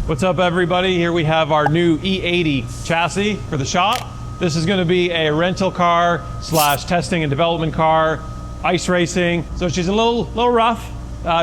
What's up, everybody? Here we have our new E80 chassis for the shop. This is going to be a rental car slash testing and development car, ice racing. So she's a little rough.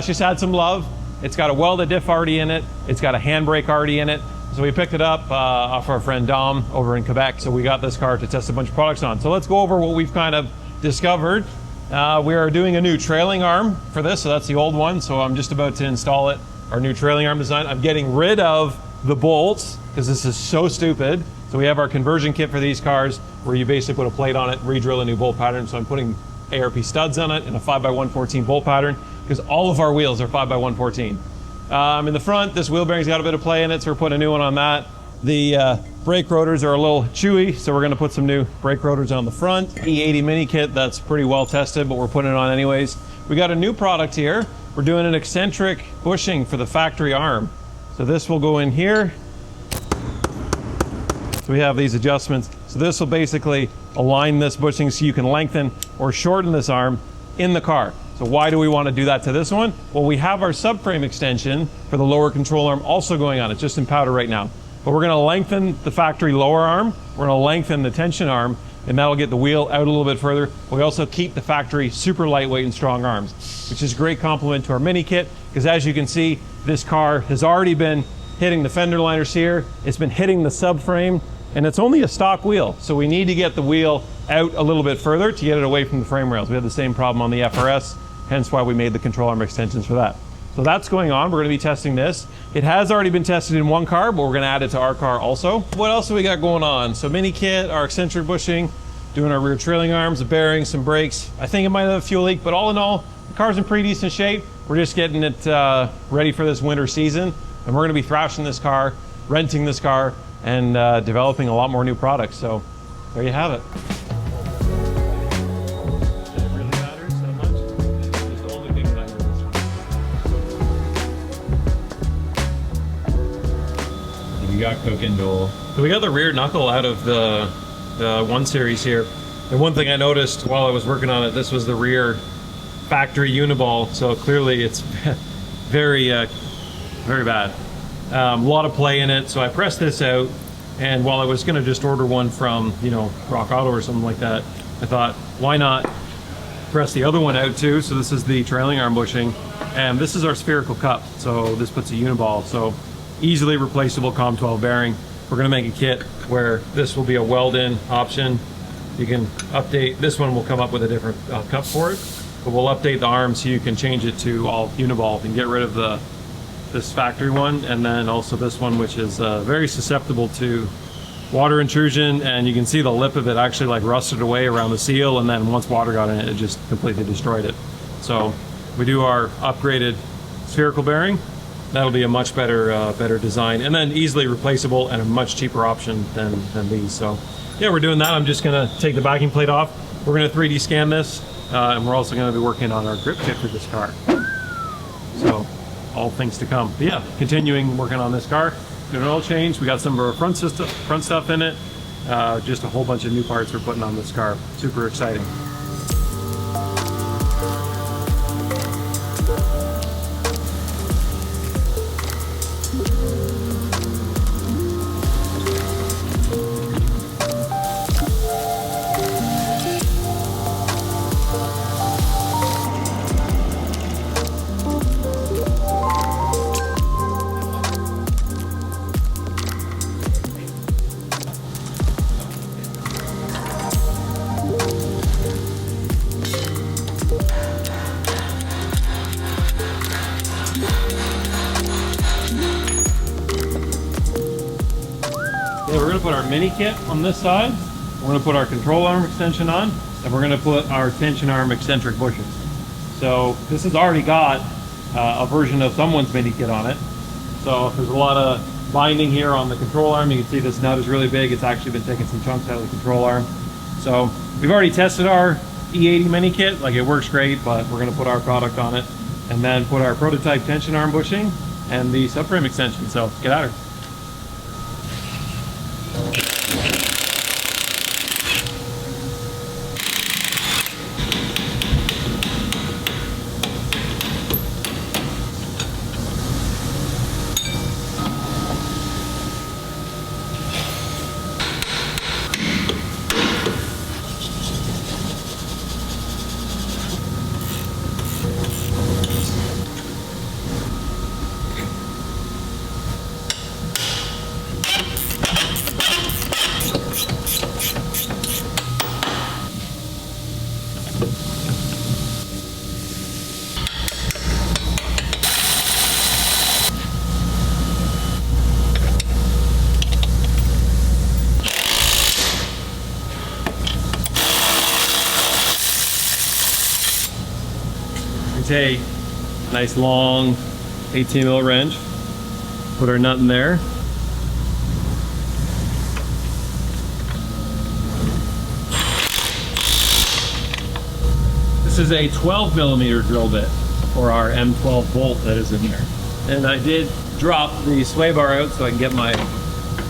She's had some love. It's got a welded diff already in it. It's got a handbrake already in it. So we picked it up off our friend Dom over in Quebec. So we got this car to test a bunch of products on. So let's go over what we've kind of discovered. We are doing a new trailing arm for this. So that's the old one. So I'm just about to install it. Our new trailing arm design. I'm getting rid of the bolts because this is so stupid. So we have our conversion kit for these cars where you basically put a plate on it, re-drill a new bolt pattern. So I'm putting ARP studs on it in a 5x114 bolt pattern because all of our wheels are 5x114. In the front, this wheel bearing's got a bit of play in it, so we're putting a new one on that. The brake rotors are a little chewy, so we're gonna put some new brake rotors on the front. E80 mini kit, that's pretty well tested, but we're putting it on anyways. We got a new product here. We're doing an eccentric bushing for the factory arm. So this will go in here. So we have these adjustments. So this will basically align this bushing so you can lengthen or shorten this arm in the car. So why do we want to do that to this one? Well, we have our subframe extension for the lower control arm also going on. It's just in powder right now. But we're going to lengthen the factory lower arm. We're going to lengthen the tension arm, and that'll get the wheel out a little bit further. We also keep the factory super lightweight and strong arms, which is a great complement to our mini kit, because as you can see, this car has already been hitting the fender liners here. It's been hitting the subframe, and it's only a stock wheel. So we need to get the wheel out a little bit further to get it away from the frame rails. We had the same problem on the FRS, hence why we made the control arm extensions for that. So that's going on. We're going to be testing this. It has already been tested in one car, but we're going to add it to our car also. What else do we got going on? So mini kit, our eccentric bushing, doing our rear trailing arms, a bearing, some brakes. I think it might have a fuel leak, but all in all, the car's in pretty decent shape. We're just getting it ready for this winter season, and we're going to be thrashing this car, renting this car, and developing a lot more new products. So there you have it. We got cooking, Joel. So we got the rear knuckle out of the 1 Series here. And one thing I noticed while I was working on it, this was the rear factory uniball. So clearly it's very bad. A lot of play in it. So I pressed this out, and while I was gonna just order one from, Rock Auto or something like that, I thought, why not press the other one out too? So this is the trailing arm bushing, and this is our spherical cup. So this puts a uniball. So easily replaceable COM12 bearing. We're going to make a kit where this will be a weld-in option. You can update, this one will come up with a different cup for it, but we'll update the arm so you can change it to all uniball and get rid of this factory one, and then also this one, which is very susceptible to water intrusion, and you can see the lip of it actually like rusted away around the seal, and then once water got in it, it just completely destroyed it. So we do our upgraded spherical bearing. That'll be a much better design, and then easily replaceable and a much cheaper option than these. So yeah, we're doing that. I'm just gonna take the backing plate off. We're gonna 3D scan this, and we're also gonna be working on our grip kit for this car. So all things to come. But yeah, continuing working on this car. Doing an oil change. We got some of our front stuff in it. Just a whole bunch of new parts we're putting on this car. Super exciting. We're going to put our mini kit on this side. We're going to put our control arm extension on, and we're going to put our tension arm eccentric bushings. So this has already got a version of someone's mini kit on it. So there's a lot of binding here on the control arm. You can see this nut is really big. It's actually been taking some chunks out of the control arm. So we've already tested our E80 mini kit. Like, it works great, but we're going to put our product on it, and then put our prototype tension arm bushing and the subframe extension. So get at her. take a nice long 18 mil wrench, put our nut in there. This is a 12 millimeter drill bit for our M12 bolt that is in there. And I did drop the sway bar out so I can get my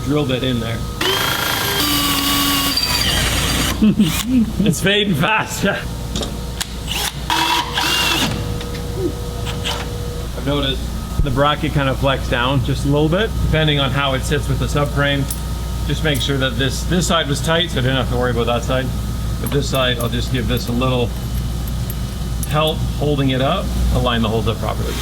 drill bit in there. It's fading fast. I've noticed the bracket kind of flex down just a little bit, depending on how it sits with the subframe. Just make sure that this side was tight, so I didn't have to worry about that side. But this side, I'll just give this a little help holding it up to line the holes up properly.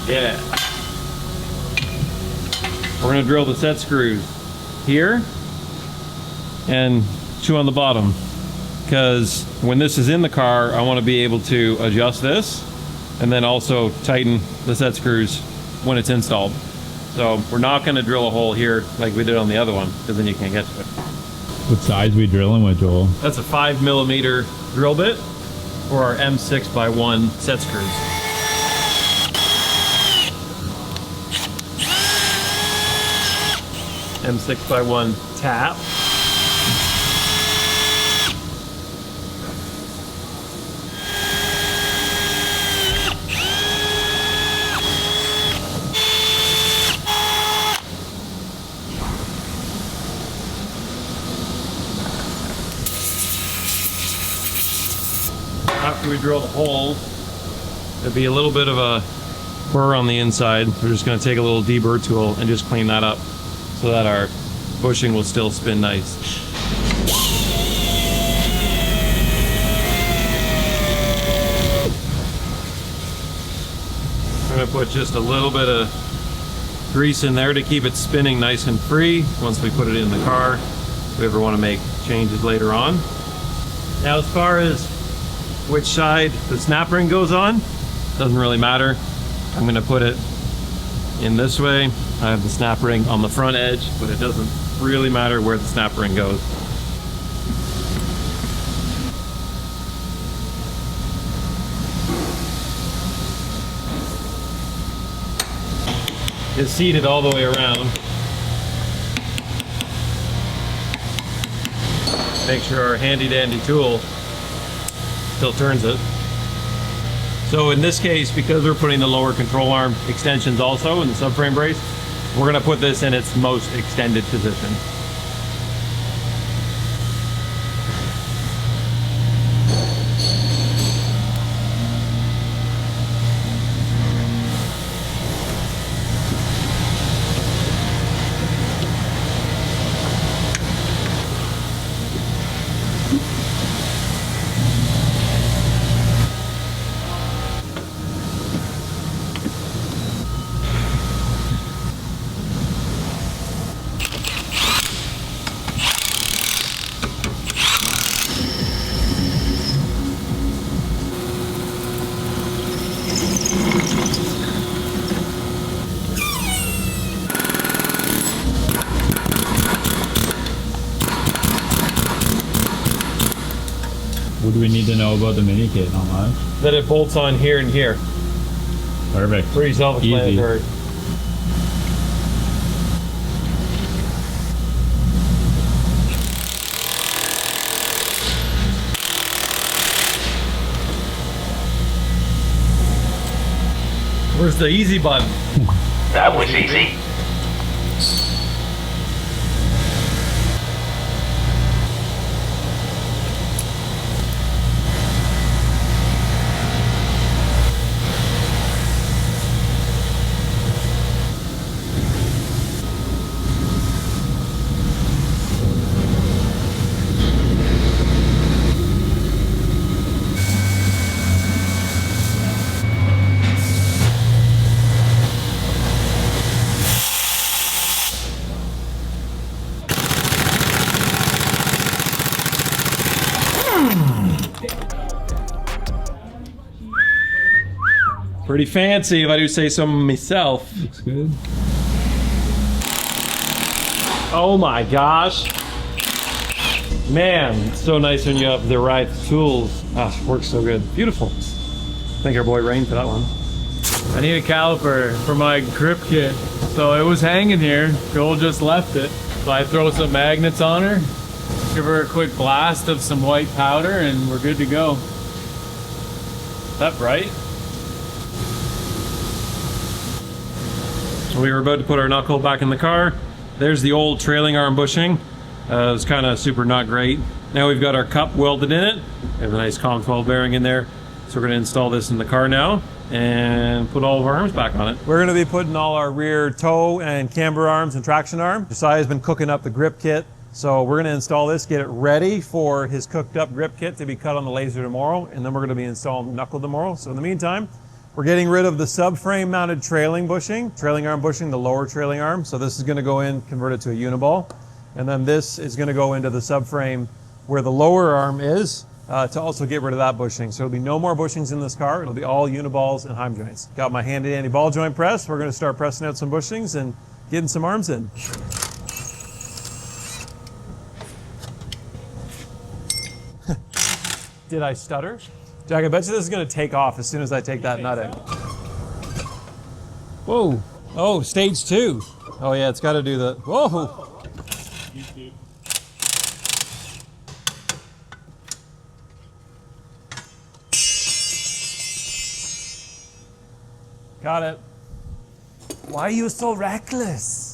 Yeah. We're going to drill the set screws here and two on the bottom, because when this is in the car, I want to be able to adjust this and then also tighten the set screws when it's installed. So we're not going to drill a hole here like we did on the other one, because then you can't get to it. What size are we drilling with, Joel? That's a 5 millimeter drill bit for our M6x1 set screws. M6x1 tap. After we drill the holes, there'll be a little bit of a burr on the inside. We're just going to take a little deburr tool and just clean that up, so that our bushing will still spin nice. I'm going to put just a little bit of grease in there to keep it spinning nice and free once we put it in the car, if we ever want to make changes later on. Now, as far as which side the snap ring goes on, doesn't really matter. I'm going to put it in this way. I have the snap ring on the front edge, but it doesn't really matter where the snap ring goes. It's seated all the way around. Make sure our handy dandy tool still turns it. So in this case, because we're putting the lower control arm extensions also in the subframe brace, we're going to put this in its most extended position. What do we need to know about the mini kit, not much? That it bolts on here and here. Perfect. Pretty self-explanatory. Where's the easy button? That was easy. Pretty fancy if I do say so myself. Looks good. Oh my gosh. Man, it's so nice when you have the right tools. Ah, works so good. Beautiful. Thank our boy Rain for that one. I need a caliper for my grip kit. So it was hanging here. Joel just left it. So I throw some magnets on her, give her a quick blast of some white powder, and we're good to go. Is that bright? We were about to put our knuckle back in the car. There's the old trailing arm bushing. It was kind of super not great. Now we've got our cup welded in it. We have a nice COM12 bearing in there. So we're going to install this in the car now and put all of our arms back on it. We're going to be putting all our rear toe and camber arms and traction arm. Josiah's been cooking up the grip kit. So we're going to install this, get it ready for his cooked up grip kit to be cut on the laser tomorrow. And then we're going to be installing the knuckle tomorrow. So in the meantime, we're getting rid of the subframe mounted trailing arm bushing, the lower trailing arm. So this is going to go in, convert it to a uniball. And then this is going to go into the subframe where the lower arm is to also get rid of that bushing. So there'll be no more bushings in this car. It'll be all uniballs and heim joints. Got my handy dandy ball joint press. We're going to start pressing out some bushings and getting some arms in. Did I stutter? Jack, I bet you this is going to take off as soon as I take that nut out. Whoa. Oh, stage 2. Oh yeah, it's got to do the, whoa. Got it. Why are you so reckless?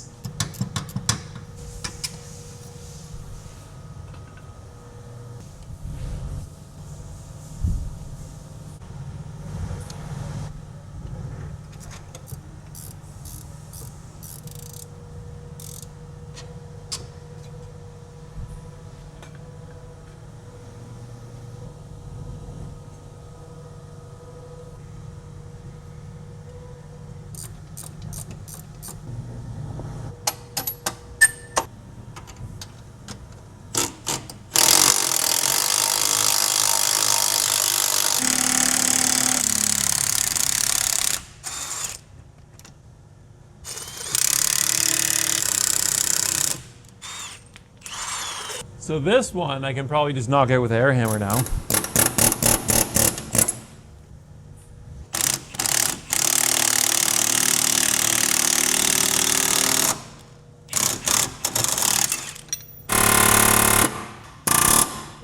So this one I can probably just knock out with an air hammer now.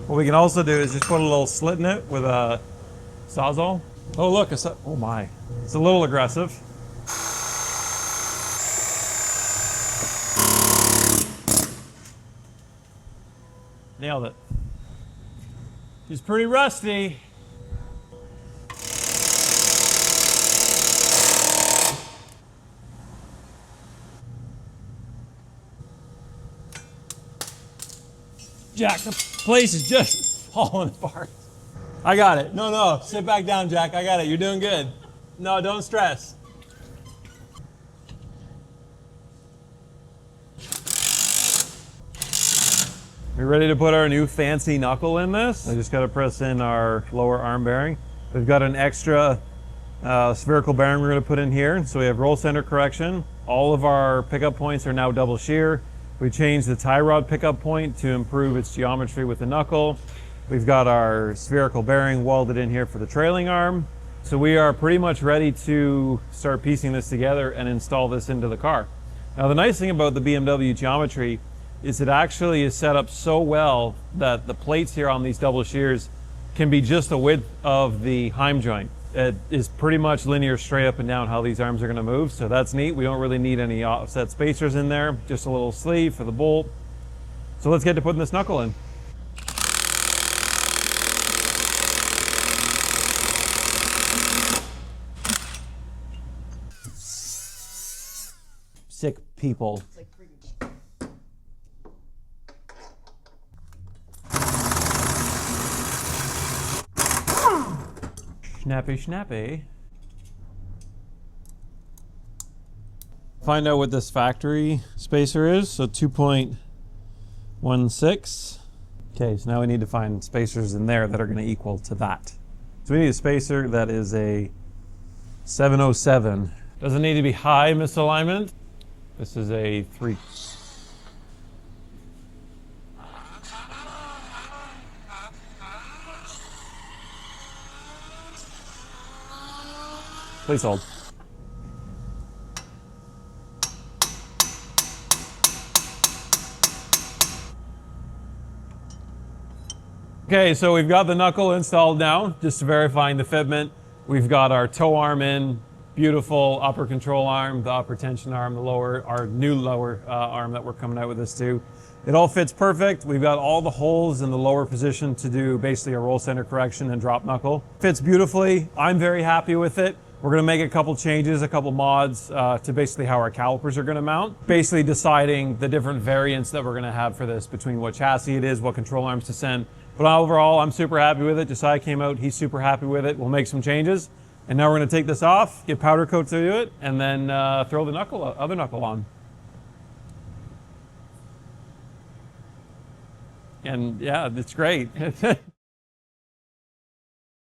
What we can also do is just put a little slit in it with a Sawzall. Oh look, oh my, it's a little aggressive. Nailed it. She's pretty rusty. Jack, the place is just falling apart. I got it. No, sit back down, Jack. I got it. You're doing good. No, don't stress. We're ready to put our new fancy knuckle in this. I just got to press in our lower arm bearing. We've got an extra spherical bearing we're going to put in here. So we have roll center correction. All of our pickup points are now double shear. We changed the tie rod pickup point to improve its geometry with the knuckle. We've got our spherical bearing welded in here for the trailing arm. So we are pretty much ready to start piecing this together and install this into the car. Now the nice thing about the BMW geometry is it actually is set up so well that the plates here on these double shears can be just the width of the heim joint. It is pretty much linear straight up and down how these arms are going to move, so that's neat. We don't really need any offset spacers in there, just a little sleeve for the bolt. So let's get to putting this knuckle in. Sick people. Snappy, snappy. Find out what this factory spacer is. So 2.16. Okay, so now we need to find spacers in there that are going to equal to that. So we need a spacer that is a 707. Doesn't need to be high misalignment. This is a 3. Please hold. Okay, so we've got the knuckle installed now, just verifying the fitment. We've got our toe arm in, beautiful upper control arm, the upper tension arm, the lower, our new lower arm that we're coming out with this too. It all fits perfect. We've got all the holes in the lower position to do basically a roll center correction and drop knuckle. Fits beautifully. I'm very happy with it. We're going to make a couple changes, a couple mods to basically how our calipers are going to mount. Basically deciding the different variants that we're going to have for this between what chassis it is, what control arms to send. But overall, I'm super happy with it. Josiah came out, he's super happy with it. We'll make some changes. And now we're going to take this off, get powder coat to do it, and then throw the other knuckle on. And yeah, it's great.